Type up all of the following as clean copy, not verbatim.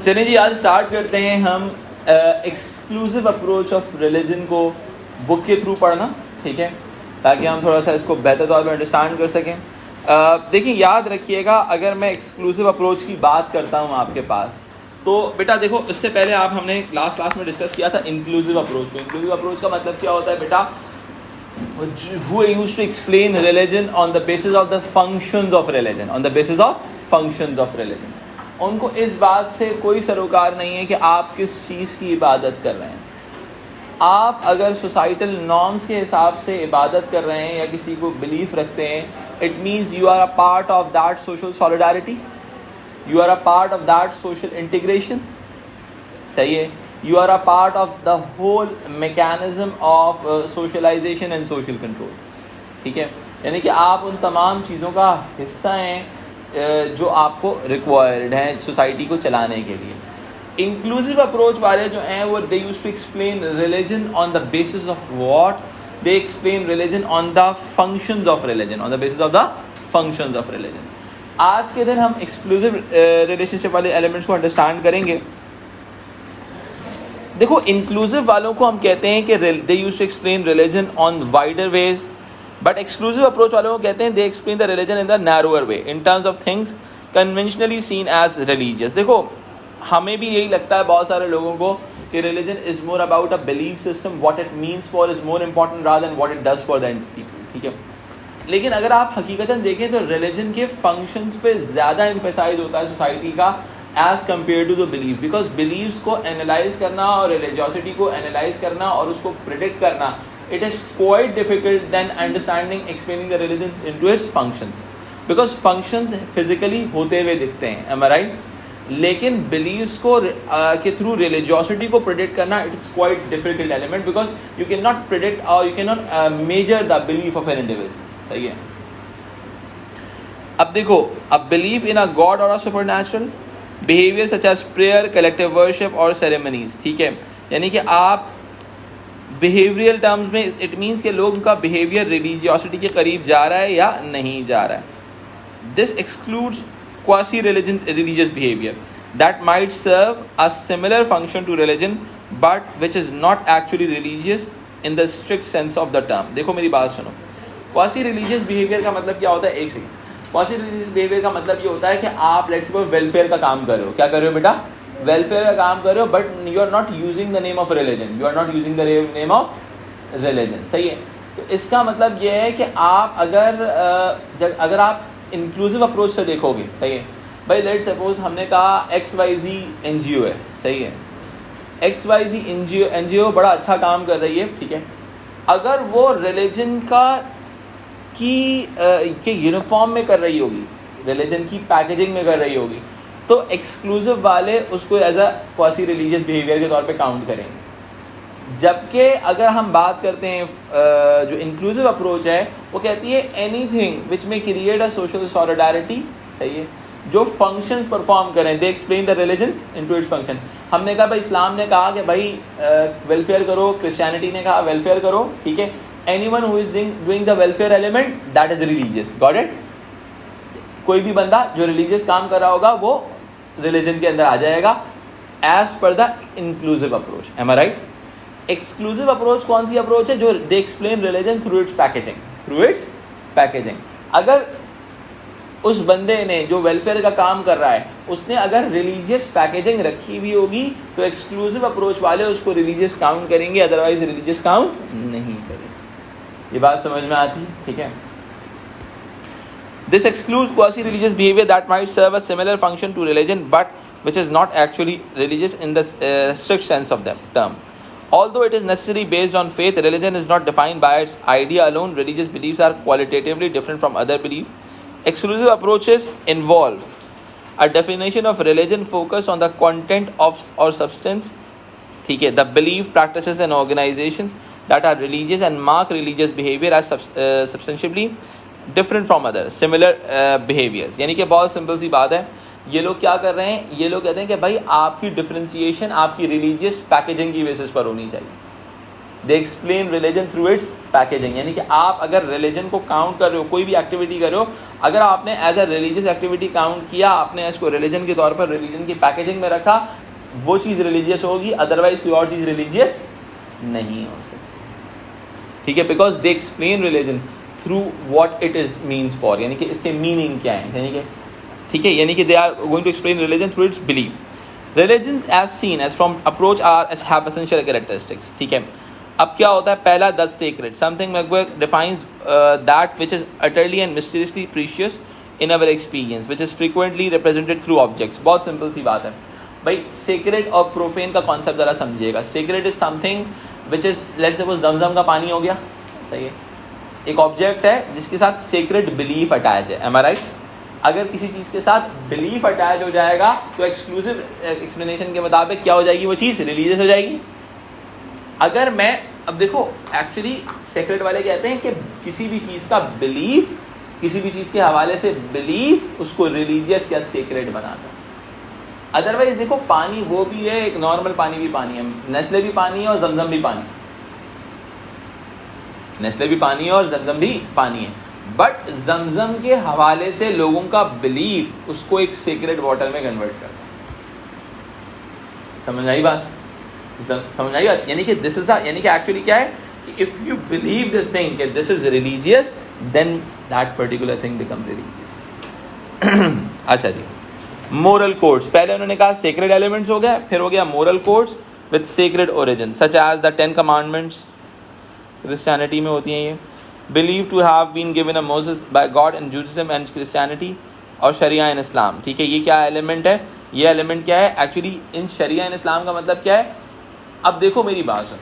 चलिए जी, आज स्टार्ट करते हैं हम एक्सक्लूसिव अप्रोच ऑफ रिलीजन को बुक के थ्रू पढ़ना, ठीक है, ताकि हम थोड़ा सा इसको बेहतर तौर पर अंडरस्टैंड कर सकें। देखिए, याद रखिएगा, अगर मैं एक्सक्लूसिव अप्रोच की बात करता हूँ आपके पास, तो बेटा देखो, इससे पहले हमने लास्ट क्लास में डिस्कस किया था इंक्लूसिव अप्रोच को। इंक्लूसिव अप्रोच का मतलब क्या होता है बेटा? Who used to explain religion on the basis of the functions of religion, on the basis of functions of religion. उनको इस बात से कोई सरोकार नहीं है कि आप किस चीज़ की इबादत कर रहे हैं। आप अगर सोसाइटल नॉर्म्स के हिसाब से इबादत कर रहे हैं या किसी को बिलीफ रखते हैं, it means you are a part of that social solidarity, you are a part of that social integration. सही है, you are a part of the whole mechanism of socialization and social control, ठीक है। यानी कि आप उन तमाम चीज़ों का हिस्सा हैं जो आपको रिक्वायर्ड हैं सोसाइटी को चलाने के लिए। इंक्लूसिव अप्रोच वाले जो हैं वो they used to explain religion on the basis of what? They explain religion on the functions of religion, on the basis of the functions of religion. आज के दिन हम एक्सक्लूसिव रिलेशनशिप वाले एलिमेंट्स को अंडरस्टैंड करेंगे। देखो, इंक्लूसिव वालों को हम कहते हैं कि they used to explain religion on wider ways, but exclusive approach वालों को कहते हैं they explain the religion in the narrower way in terms of things conventionally seen as religious. देखो, हमें भी यही लगता है बहुत सारे लोगों को कि religion is more about a belief system, what it means for is more important rather than what it does for the people, ठीक है। लेकिन अगर आप हकीकतन देखें तो रिलीजन के फंक्शंस पे ज़्यादा एम्फेसाइज होता है सोसाइटी का as compared to the belief, because beliefs को एनालाइज करना और रिलीजियोसिटी को एनालाइज करना और उसको प्रिडिक्ट करना, it is quite difficult than understanding explaining the religion into its functions, because functions physically होते हुए दिखते हैं, एम आई राइट? लेकिन बिलीव्स को के थ्रू रिलीजियोसिटी को प्रिडिक्ट करना, it is quite difficult element, because you can not predict और you can not measure the belief of an individual. सही है। अब देखो, a believe in a god और a supernatural behaviour such as prayer, collective worship और ceremonies, ठीक है। यानी कि आप बिहेवियरल टर्म्स में इट मीन्स के लोगों का बिहेवियर रिलीजियोसिटी के करीब जा रहा है या नहीं जा रहा है। This excludes quasi religious behaviour that might serve a similar function to religion but which is not actually religious in the strict sense of the term. देखो, मेरी बात सुनो, क्वासी रिलीजियस बिहेवियर का मतलब क्या होता है? एक सेकंड। क्वासी रिलीजियस बिहेवियर का मतलब ये होता है कि आप लेट्स सपोज वेलफेयर का काम कर रहे हो। क्या कर रहे हो बेटा? वेलफेयर का काम कर रहे हो, but you are not using the name of religion, you are not using the name of religion. सही है। तो इसका मतलब ये है कि आप अगर आप इंक्लूसिव अप्रोच से देखोगे, सही है भाई, लेट्स सपोज हमने कहा XYZ NGO है, सही है, XYZ NGO बड़ा अच्छा काम कर रही है, ठीक है। अगर वो रिलीजन के यूनिफॉर्म में कर रही होगी, रिलीजन की पैकेजिंग में कर रही होगी, तो एक्सक्लूसिव वाले उसको as a quasi religious behaviour के तौर पे काउंट करेंगे। जबकि अगर हम बात करते हैं जो इंक्लूसिव अप्रोच है, वो कहती है एनीथिंग विच में क्रिएट अ सोशल सॉलिडारिटी, सही है, जो फंक्शंस परफॉर्म करें, दे explain the religion into its function. हमने कहा भाई, इस्लाम ने कहा कि भाई वेलफेयर करो, क्रिश्चियनिटी ने कहा वेलफेयर करो, ठीक है। Anyone who is doing the welfare element, that is religious. Got it? कोई भी बंदा जो रिलीजियस काम कर रहा होगा वो रिलीजन के अंदर आ जाएगा as per the inclusive approach. Am I right? Exclusive approach कौन सी अप्रोच है? जो they explain religion through its packaging. Through its packaging. अगर उस बंदे ने जो वेलफेयर का काम कर रहा है, उसने अगर रिलीजियस पैकेजिंग रखी हुई होगी, तो एक्सक्लूसिव अप्रोच वाले उसको रिलीजियस काउंट करेंगे, अदरवाइज रिलीजियस काउंट नहीं करेंगे। ये बात समझ में आती है, ठीक है। This excludes quasi religious behaviour that might serve a similar function to religion but which is not actually religious in the strict sense of the term. Although it is necessarily based on faith, religion is not defined by its idea alone. Religious beliefs are qualitatively different from other beliefs. Exclusive approaches involve a definition of religion focused on the content of or substance, ठीक है, the belief, practices and organizations that are religious and mark religious behavior as substantially different from other similar behaviors। यानी कि बहुत simple सी बात है, ये लोग क्या कर रहे हैं? ये लोग कहते हैं कि भाई आपकी डिफरेंशिएशन आपकी रिलीजियस पैकेजिंग की बेसिस पर होनी चाहिए। दे explain religion through it's packaging, यानी कि आप अगर रिलीजन को काउंट कर रहे हो, कोई भी एक्टिविटी कर रहे हो, अगर आपने as a religious activity count किया, आपने इसको रिलीजन के तौर पर रिलीजन की पैकेजिंग में रखा, वो चीज़ रिलीजियस होगी, अदरवाइज कोई और चीज़ रिलीजियस नहीं हो सकती। ठीक है, because they explain religion through what it is means for, यानी कि इसके मीनिंग क्या है, यानी कि ठीक है, यानी कि they are going to explain religion through its belief. Religions as seen as from approach are as have essential characteristics. ठीक है, अब क्या होता है, पहला the sacred, something McGuire defines that which is utterly and mysteriously precious in our experience, which is frequently represented through objects. बहुत simple सी बात है भाई, sacred और profane का कॉन्सेप्ट जरा समझिएगा. Sacred is something which is, let's suppose जमजम का पानी हो गया, सही है, एक ऑब्जेक्ट है जिसके साथ sacred belief अटैच है, am I right? अगर किसी चीज़ के साथ बिलीफ अटैच हो जाएगा तो एक्सक्लूसिव एक्सप्लेनेशन के मुताबिक क्या हो जाएगी, वो चीज़ रिलीजियस हो जाएगी. अगर मैं, अब देखो एक्चुअली सेक्रेट वाले कहते हैं कि किसी भी चीज़ का बिलीफ, किसी भी चीज़ के हवाले से बिलीफ उसको रिलीजियस या सेक्रेट बनाता है. अदरवाइज देखो, पानी वो भी है, एक नॉर्मल पानी भी पानी है, नेस्ले भी पानी है और जमजम भी पानी, नेस्ले भी पानी है और जमजम भी पानी है, बट जमजम के हवाले से लोगों का बिलीफ उसको एक सीक्रेट वाटर में कन्वर्ट करता है. समझ आई बात, समझ आई बात, यानी कि दिस इज, यानी कि एक्चुअली क्या है कि if you believe this thing कि this is religious, then that particular thing become religious. अच्छा जी, मोरल कोड्स, पहले उन्होंने कहा सेक्रेट एलिमेंट्स हो गया, फिर हो गया moral codes with sacred origin, such as the 10 commandments, Christianity में होती हैं ये, believed to have been given a Moses by God in Judaism and Christianity, और शरिया इन इस्लाम. ठीक है, ये क्या एलिमेंट है, ये एलिमेंट क्या है एक्चुअली इन शरिया इन इस्लाम का मतलब क्या है. अब देखो मेरी बात सुन,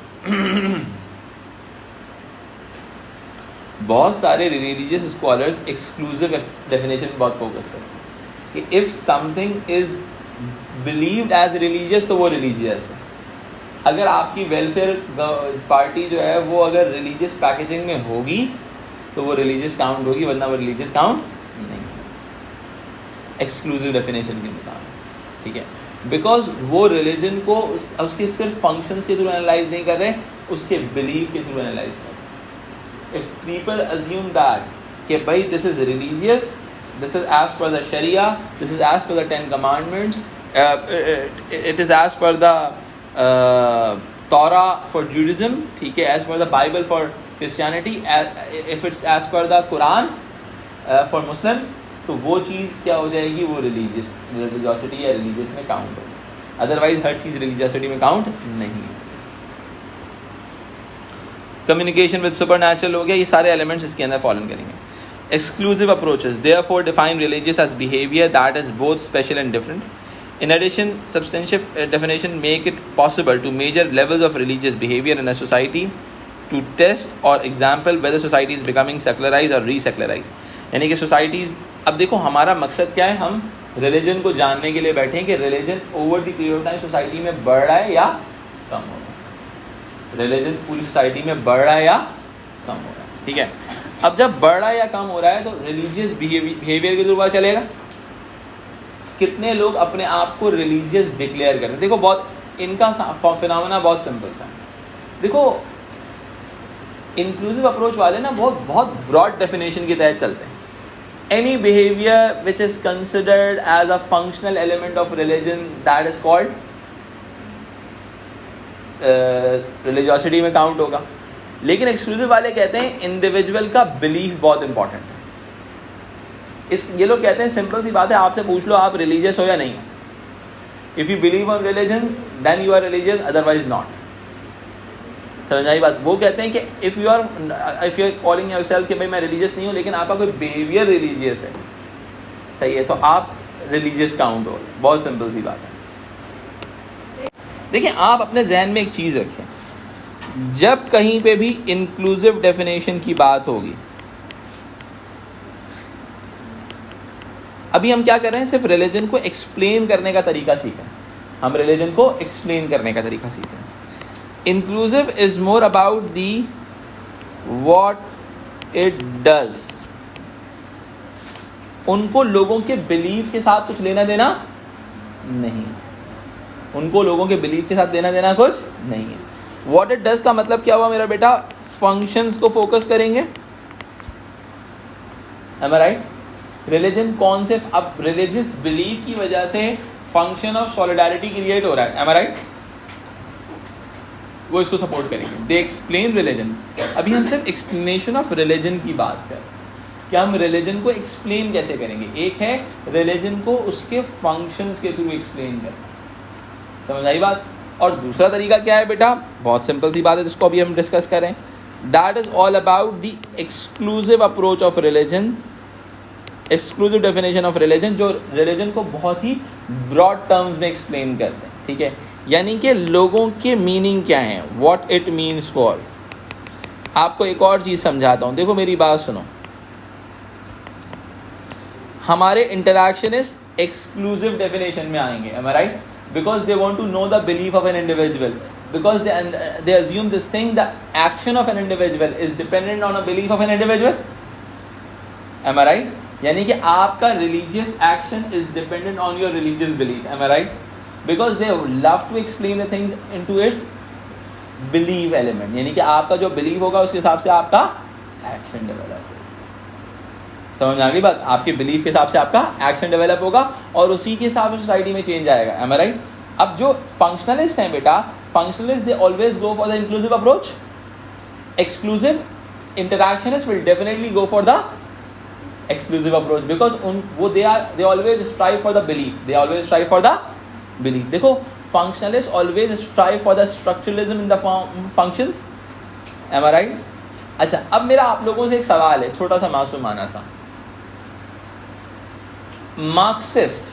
बहुत सारे रिलीजियस स्कॉलर्स एक्सक्लूसिव डेफिनेशन बहुत फोकस करते हैं कि if something is believed as religious तो वो रिलीजियस है. अगर आपकी वेलफेयर पार्टी जो है वो अगर रिलीजियस पैकेजिंग में होगी तो वो रिलीजियस काउंट होगी, वरना वो रिलीजियस काउंट नहीं. एक्सक्लूसिव डेफिनेशन के मुताबिक, ठीक है, बिकॉज वो रिलीजन को उसके सिर्फ फंक्शंस के थ्रू एनालाइज नहीं कर रहे, उसके बिलीफ के थ्रू एनालाइज कर रहे. इफ पीपल अज्यूम दैट कि भाई this is religious, this is as per the sharia, this is as per the 10 commandments, it is as per the Torah for Judaism, ठीक है, as per the Bible for Christianity, if it's as per the Quran for Muslims, तो वो चीज़ क्या हो जाएगी, वो religiosity या religious में काउंट होगी. अदरवाइज हर चीज़ रिलीजियसिटी में काउंट नहीं. कम्युनिकेशन विद सुपरनैचुरल हो गया, ये सारे एलिमेंट्स इसके अंदर फॉलो करेंगे. Exclusive approaches therefore define religious as behaviour that is both special and different. In addition, substantive definition make it possible to measure levels of religious behavior in a society, to test or example whether society is becoming secularized or re-secularized. यानी कि societies, अब देखो हमारा मकसद क्या है, हम religion को जानने के लिए बैठे हैं कि religion over the period of time society में बढ़ रहा है या कम हो रहा है. रिलीजन पूरी सोसाइटी में बढ़ रहा है या कम हो रहा है. ठीक है, अब जब बढ़ रहा है या कम हो रहा है तो रिलीजियस बिहेवियर के थ्रू पता चलेगा. कितने लोग अपने आप को रिलीजियस डिक्लेयर करते हैं. देखो बहुत इनका फिनोमेना बहुत सिंपल सा. देखो इंक्लूसिव अप्रोच वाले ना बहुत ब्रॉड डेफिनेशन की तहत चलते हैं. Any behaviour which is considered as a functional element of religion that is called religiosity में काउंट होगा. लेकिन एक्सक्लूसिव वाले कहते हैं इंडिविजुअल का बिलीफ बहुत इंपॉर्टेंट है. ये लोग कहते हैं सिंपल सी बात है, आपसे पूछ लो आप रिलीजियस हो या नहीं. If you believe on religion then you are religious, otherwise not. समझ आई बात. वो कहते हैं कि if you are calling yourself कि भाई मैं रिलीजियस नहीं हूँ, लेकिन आपका कोई बिहेवियर रिलीजियस है, सही है, तो आप रिलीजियस काउंट हो. बहुत सिंपल सी बात है. देखिए आप अपने जहन में एक चीज रखें, जब कहीं पे भी इंक्लूसिव डेफिनेशन की बात होगी, अभी हम क्या कर रहे हैं, सिर्फ रिलीजन को एक्सप्लेन करने का तरीका सीख रहे हैं. हम रिलीजन को एक्सप्लेन करने का तरीका सीख रहे हैं. Inclusive is more about the what it does. उनको लोगों के बिलीफ के साथ कुछ लेना देना नहीं. उनको लोगों के बिलीफ के साथ देना देना कुछ नहीं है. व्हाट इट डज का मतलब क्या हुआ मेरा बेटा, फंक्शंस को फोकस करेंगे, am I right? रिलीजन कौन से, अब रिलीजियस बिलीफ की वजह से फंक्शन ऑफ सॉलिडारिटी क्रिएट हो रहा है, am I right? वो इसको सपोर्ट करेंगे, दे एक्सप्लेन रिलीजन। अभी हम सिर्फ एक्सप्लेनेशन ऑफ रिलीजन की बात कर, कि हम रिलीजन को एक्सप्लेन कैसे करेंगे। एक है रिलीजन को उसके फंक्शंस के थ्रू एक्सप्लेन करना, समझ आई बात। और दूसरा तरीका क्या है बेटा, बहुत सिंपल सी बात है जिसको अभी हम डिस्कस करें, that is all about the exclusive approach of religion, exclusive definition of religion, जो रिलीजन को बहुत ही ब्रॉड टर्म्स में एक्सप्लेन करते हैं, ठीक है। यानी कि लोगों के मीनिंग क्या है, व्हाट इट मीन्स फॉर। आपको एक और चीज़ समझाता हूँ, देखो मेरी बात सुनो। हमारे इंटरैक्शन इस एक्सक्लूसिव डेफिनेशन में आएंगे, am I right? Because they want to know the belief of an individual, because they assume this thing, the action of an individual is dependent on a belief of an individual, am I right? यानी कि आपका religious action is dependent on your religious belief, am I right? Because they love to explain the things into its belief element, यानी कि आपका जो belief होगा उसके हिसाब से आपका action develop होगा। समझ में आ गई बात, आपके बिलीफ के हिसाब से आपका एक्शन डेवलप होगा और उसी के हिसाब से सोसाइटी में चेंज आएगा, एम आई राइट। अब जो फंक्शनलिस्ट हैं बेटा, functionalist they always go for the inclusive approach, exclusive interactionist will definitely go for the exclusive approach, because they always strive for the belief, they always strive for the belief. देखो functionalist always strive for the structuralism in the functions, am I right. अच्छा, अब मेरा आप लोगों से एक सवाल है, छोटा सा मासूमाना सा, मार्क्सिस्ट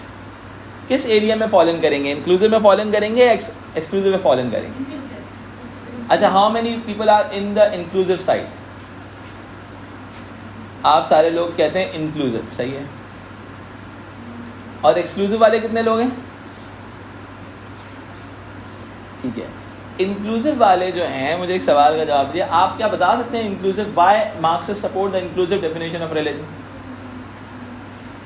किस एरिया में फॉल इन करेंगे, इंक्लूसिव में फॉल इन करेंगे या एक्सक्लूसिव में फॉल इन करेंगे? अच्छा, how many people are in the inclusive side? आप सारे लोग कहते हैं इंक्लूसिव, सही है। और एक्सक्लूसिव वाले कितने लोग हैं? ठीक है, इंक्लूसिव वाले जो हैं, मुझे एक सवाल का जवाब दिया, आप क्या बता सकते हैं inclusive, why Marxist support the inclusive definition of religion?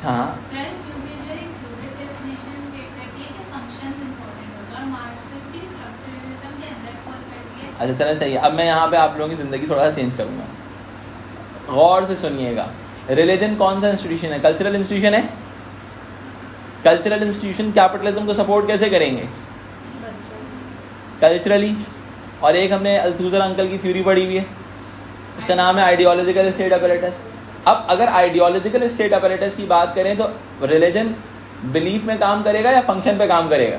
हाँ सर, क्योंकि जो इंक्लूसिव डेफिनेशन स्टेट करती है कि फंक्शंस इंपॉर्टेंट होगा और मार्क्सिस्ट भी स्ट्रक्चरलिज्म के अंदर फॉल करती है। अच्छा चलें, सही है। अब मैं यहाँ पे आप लोगों की ज़िंदगी थोड़ा सा चेंज करूँगा, गौर से सुनिएगा। रिलीजन कौन सा इंस्टीट्यूशन है? कल्चरल इंस्टीट्यूशन है। कल्चरल इंस्टीट्यूशन कैपिटलिज्म को सपोर्ट कैसे करेंगे? कल्चरली। और एक हमने अल्थूज़र अंकल की थ्योरी पढ़ी हुई है, उसका नाम है आइडियोलॉजिकल स्टेट अपैरेटस। अब अगर आइडियोलॉजिकल स्टेट अपैरेटस की बात करें तो रिलीजन बिलीफ में काम करेगा या फंक्शन पे काम करेगा?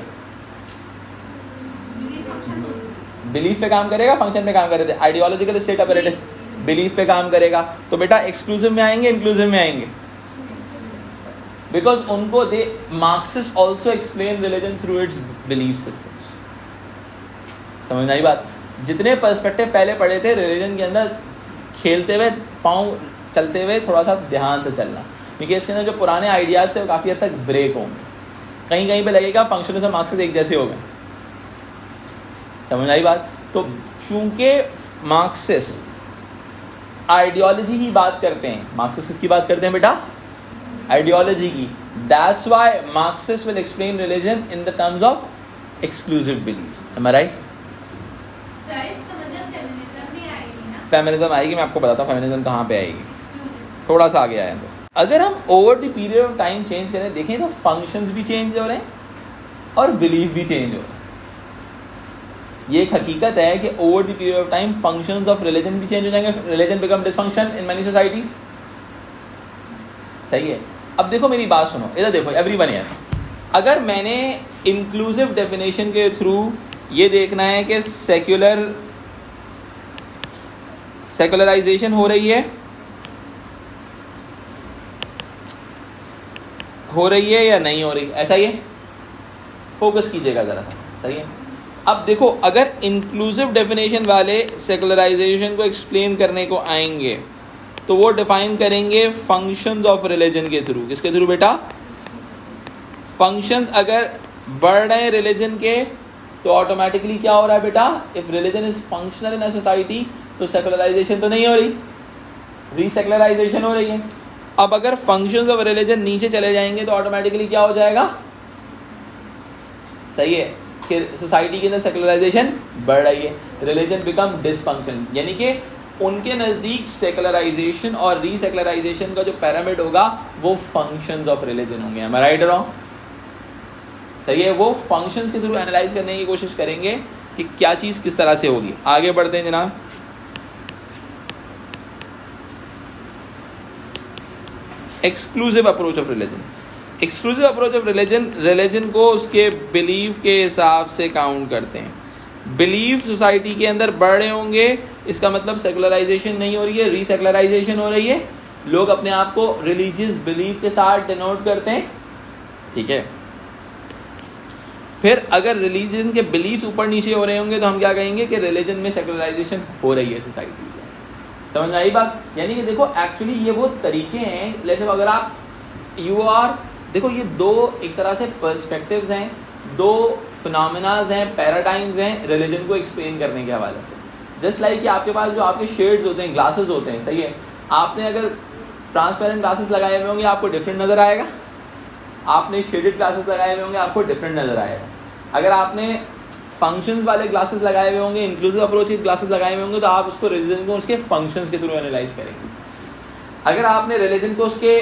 बिलीफ पे काम करेगा, फंक्शन पे काम करेगा। आइडियोलॉजिकल स्टेट अपैरेटस बिलीफ पे काम करेगा। तो बेटा एक्सक्लूसिव में आएंगे, इंक्लूसिव में आएंगे? बिकॉज उनको they Marxist also explain religion through its belief system. समझ आई बात? जितने पर्सपेक्टिव पहले पढ़े थे रिलीजन के अंदर, खेलते हुए पाँव चलते हुए थोड़ा सा ध्यान से चलना, क्योंकि इसके अंदर जो पुराने आइडियाज थे वो काफ़ी हद तक ब्रेक होंगे। कहीं कहीं पे लगेगा फंक्शनलिज्म और मार्क्सिस्ट एक जैसे हो गए। समझ आई बात? तो चूंकि मार्क्सिस्ट आइडियोलॉजी की बात करते हैं, मार्क्सिस्ट किसकी बात करते हैं बेटा? आइडियोलॉजी की। That's why Marxist will explain religion in the terms of exclusive beliefs. Am I right? Sir, इसका मतलब फेमिनिज्म भी आएगी ना? फेमिनिज्म आएगी, मैं आपको बताता हूँ फेमिनिज्म कहाँ पे आएगी, थोड़ा सा आगे आए। तो अगर हम over the period of time change करें, देखें तो फंक्शंस भी चेंज हो रहे हैं और बिलीफ भी चेंज हो रहे हैं। ये एक हकीकत है कि over the period of time functions of religion भी चेंज हो जाएंगे। Religion become dysfunction in many societies. सही है। अब देखो मेरी बात सुनो, इधर देखो एवरीवन हियर। अगर मैंने इंक्लूसिव डेफिनेशन के थ्रू ये देखना है कि सेकुलराइजेशन हो रही है या नहीं हो रही, ऐसा ही है, फोकस कीजिएगा जरा सा, सही है। अब देखो, अगर इंक्लूसिव डेफिनेशन वाले सेकुलराइजेशन को एक्सप्लेन करने को आएंगे तो वो डिफाइन करेंगे फंक्शंस ऑफ रिलीजन के थ्रू। किसके थ्रू बेटा? फंक्शंस अगर बढ़ रहे हैं रिलीजन के तो ऑटोमेटिकली क्या हो रहा है बेटा? If religion is functional in a society तो सेकुलराइजेशन तो नहीं हो रही, रीसेकुलराइजेशन हो रही है। अब अगर फंक्शंस ऑफ रिलीजन नीचे चले जाएंगे तो ऑटोमेटिकली क्या हो जाएगा? सही है कि सोसाइटी के अंदर सेकुलराइजेशन बढ़ रही है, रिलीजन बिकम डिसफंक्शन, यानी कि उनके नज़दीक सेकुलराइजेशन और रीसेकुलराइजेशन का जो पैरामिड होगा वो फंक्शंस ऑफ रिलीजन होंगे। am I right or wrong? सही है, वो फंक्शंस के थ्रू एनालाइज करने की कोशिश करेंगे कि क्या चीज़ किस तरह से होगी। आगे बढ़ते हैं जनाब। Exclusive approach of religion. Exclusive approach of religion, religion को उसके बिलीफ के हिसाब से काउंट करते हैं। बिलीफ सोसाइटी के अंदर बढ़ रहे होंगे, इसका मतलब सेकुलराइजेशन नहीं हो रही है, रीसेकुलराइजेशन हो रही है। लोग अपने आप को रिलीजियस बिलीफ के साथ डिनोट करते हैं, ठीक है। फिर अगर रिलीजन के बिलीफ्स ऊपर नीचे हो रहे होंगे तो हम क्या कहेंगे कि रिलीजन में सेकुलराइजेशन हो रही है सोसाइटी में। समझ में आई बात? यानी कि देखो एक्चुअली ये वो तरीके हैं, लेट्स से अगर आप देखो ये दो एक तरह से पर्सपेक्टिव्स हैं, दो फिनोमेनाज हैं, पैराडाइम्स हैं रिलीजन को एक्सप्लेन करने के हवाले से। जस्ट लाइक कि आपके पास जो आपके शेड्स होते हैं, ग्लासेस होते हैं, सही है, आपने अगर ट्रांसपेरेंट ग्लासेस लगाए हुए होंगे आपको डिफरेंट नजर आएगा, आपने शेडेड ग्लासेस लगाए हुए होंगे आपको डिफरेंट नजर आएगा। अगर आपने फंक्शंस वाले ग्लासेस लगाए हुए होंगे, इंक्लूसिव अप्रोच के ग्लासेस लगाए हुए होंगे, तो आप उसको रिलीजन को उसके फंक्शंस के थ्रू एनालाइज करेंगे। अगर आपने रिलीजन को उसके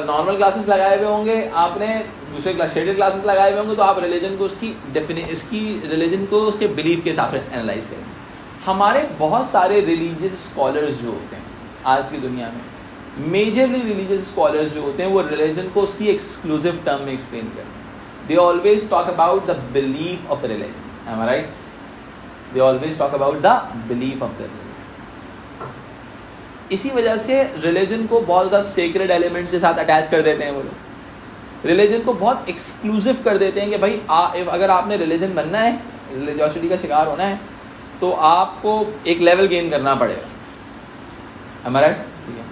नॉर्मल ग्लासेस लगाए हुए होंगे, आपने दूसरे शेडेड ग्लासेस लगाए हुए होंगे, तो आप रिलीजन को इसकी रिलीजन को उसके बिलीफ के हिसाब से एनालाइज करेंगे। हमारे बहुत सारे रिलीजियस स्कॉलर्स जो होते हैं आज की दुनिया में, मेजरली रिलीजियस स्कॉलर्स जो होते हैं, वो रिलीजन को उसकी एक्सक्लूसिव टर्म में एक्सप्लेन करते हैं। They always talk about the belief of religion. Am I right? They always talk about the belief of the religion. इसी वजह से रिलीजन को बहुत ज़्यादा सेक्रेड एलिमेंट्स के साथ अटैच कर देते हैं वो लोग। रिलीजन को बहुत एक्सक्लूसिव कर देते हैं कि भाई अगर आपने रिलीजन बनना है, रिलीजियोसिटी का शिकार होना है, तो आपको एक लेवल गेन करना पड़ेगा। Am I right? ठीक है।